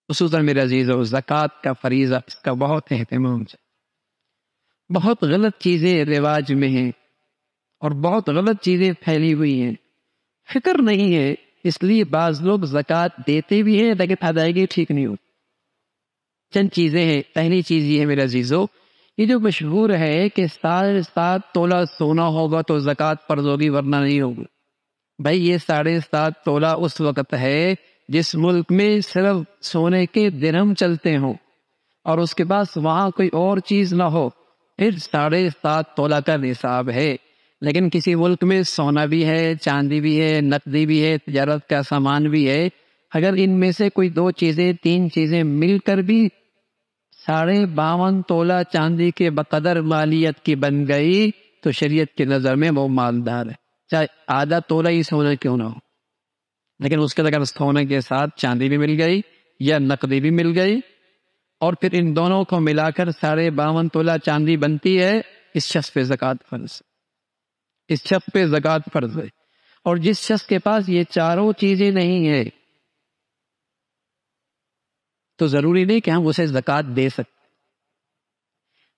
خصوصاً میرے عزیزو زکوٰۃ کا فریضہ، اس کا بہت اہتمام ہے۔ بہت غلط چیزیں رواج میں ہیں اور بہت غلط چیزیں پھیلی ہوئی ہیں، فکر نہیں ہے، اس لیے بعض لوگ زکوٰۃ دیتے بھی ہیں لیکن ادائیگی ٹھیک نہیں ہوتی۔ چند چیزیں ہیں۔ پہلی چیز یہ ہے میرے عزیزو، یہ جو مشہور ہے کہ 7.5 تولہ سونا ہوگا تو زکوٰۃ فرض ہوگی ورنہ نہیں ہوگی۔ بھائی یہ 7.5 تولہ اس وقت ہے جس ملک میں صرف سونے کے درہم چلتے ہوں اور اس کے پاس وہاں کوئی اور چیز نہ ہو، پھر 7.5 تولہ کا نصاب ہے۔ لیکن کسی ملک میں سونا بھی ہے، چاندی بھی ہے، نقدی بھی ہے، تجارت کا سامان بھی ہے، اگر ان میں سے کوئی 2 چیزیں 3 چیزیں مل کر بھی 52.5 تولہ چاندی کے بقدر مالیت کی بن گئی تو شریعت کی نظر میں وہ مالدار ہے، چاہے آدھا تولہ ہی سونا کیوں نہ ہو۔ لیکن اس کے اگر سونے کے ساتھ چاندی بھی مل گئی یا نقدی بھی مل گئی اور پھر ان دونوں کو ملا کر 52.5 تولہ چاندی بنتی ہے، اس شخص پہ زکوٰۃ فرض ہے، اس شخص پہ زکوٰۃ فرض ہے۔ اور جس شخص کے پاس یہ چاروں چیزیں نہیں ہیں تو ضروری نہیں کہ ہم اسے زکوٰۃ دے سکتے۔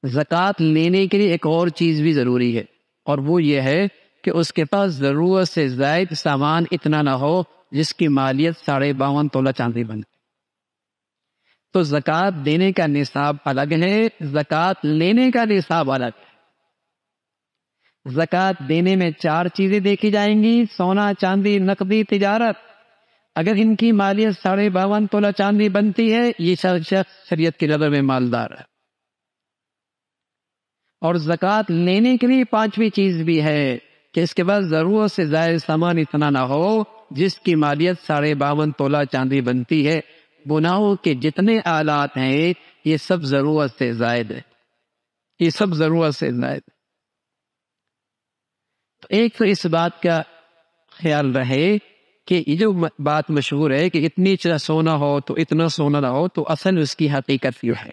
زکوٰۃ لینے کے لیے ایک اور چیز بھی ضروری ہے، اور وہ یہ ہے کہ اس کے پاس ضرورت سے زائد سامان اتنا نہ ہو جس کی مالیت 52.5 تولہ چاندی بنے۔ تو زکوٰۃ دینے کا نصاب الگ ہے، زکوٰۃ لینے کا نصاب الگ ہے۔ زکوٰۃ دینے میں 4 چیزیں دیکھی جائیں گی: سونا، چاندی، نقدی، تجارت۔ اگر ان کی مالیت 52.5 تولہ چاندی بنتی ہے، یہ شخص شریعت کی نظر میں مالدار ہے۔ اور زکوٰۃ لینے کے لیے 5ویں چیز بھی ہے کہ اس کے بعد ضرورت سے زائد سامان اتنا نہ ہو جس کی مالیت 52.5 تولہ چاندی بنتی ہے۔ گناہوں کے جتنے آلات ہیں یہ سب ضرورت سے زائد ہے، یہ سب ضرورت سے زائد ہے۔ تو ایک تو اس بات کا خیال رہے کہ یہ جو بات مشہور ہے کہ اتنی سونا ہو تو اتنا سونا نہ ہو، تو اصل اس کی حقیقت یہ ہے